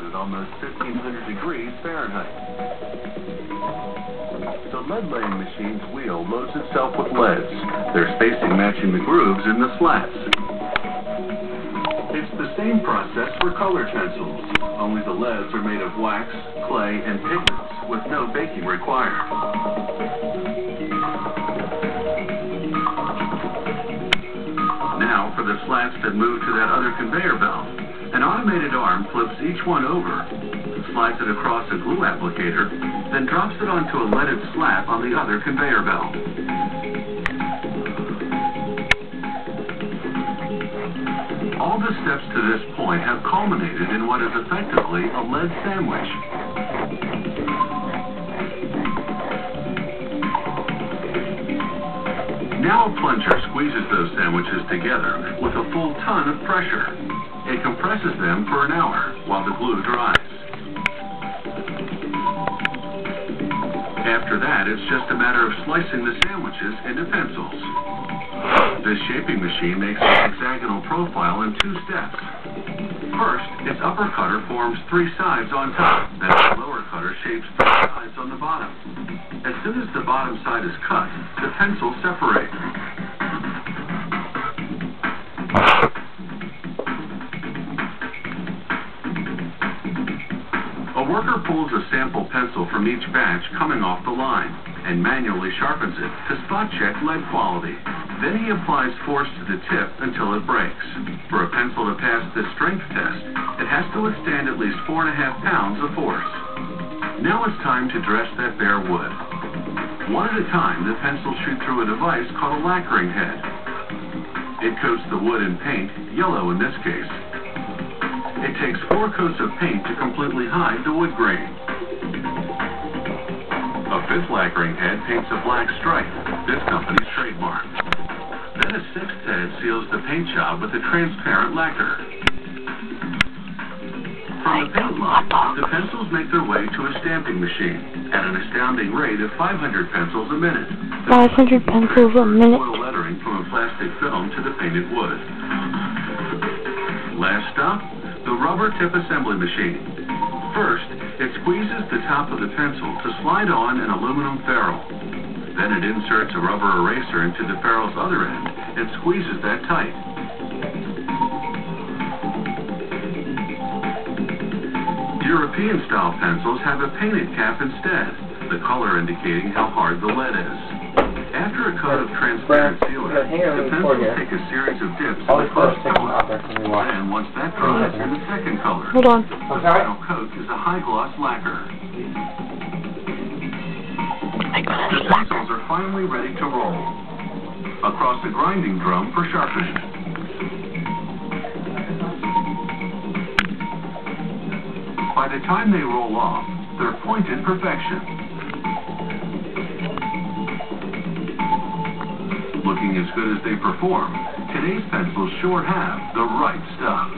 oven at almost 1,500 degrees Fahrenheit. The lead laying machine's wheel loads itself with leads, their spacing matching the grooves in the slats. It's the same process for colored pencils, only the leads are made of wax, clay, and pigments, with no baking required. Now for the slats that move to that other conveyor belt. An automated arm flips each one over, slides it across a glue applicator, then drops it onto a leaded slat on the other conveyor belt. All the steps to this point have culminated in what is effectively a lead sandwich. Now a plunger squeezes those sandwiches together with a full ton of pressure. It compresses them for an hour while the glue dries. After that, it's just a matter of slicing the sandwiches into pencils. This shaping machine makes a hexagonal profile in 2 steps. First, its upper cutter forms 3 sides on top, then its lower cutter shapes 3 sides on the bottom. As soon as the bottom side is cut, the pencils separate. A worker pulls a sample pencil from each batch coming off the line and manually sharpens it to spot check lead quality. Then he applies force to the tip until it breaks. For a pencil to pass this strength test, it has to withstand at least 4.5 pounds of force. Now it's time to dress that bare wood. One at a time, the pencils shoot through a device called a lacquering head. It coats the wood in paint, yellow in this case. It takes 4 coats of paint to completely hide the wood grain. A 5th lacquering head paints a black stripe, this company's trademark. Then a 6th head seals the paint job with a transparent lacquer. From the paint line, the pencils make their way to a stamping machine at an astounding rate of 500 pencils a minute. 500 pencils a minute. Foil lettering from a plastic film to the painted wood. Last stop, the rubber tip assembly machine. First, it squeezes the top of the pencil to slide on an aluminum ferrule. Then it inserts a rubber eraser into the ferrule's other end and squeezes that tight. European-style pencils have a painted cap instead, the color indicating how hard the lead is. After a coat of transparent sealer, the pencils take a series of dips in the first color, and once that dries, in the second color. Hold on. The final coat is a high-gloss lacquer. The pencils are finally ready to roll. Across a grinding drum for sharpening. By the time they roll off, they're pointed perfection. Looking as good as they perform, today's pencils sure have the right stuff.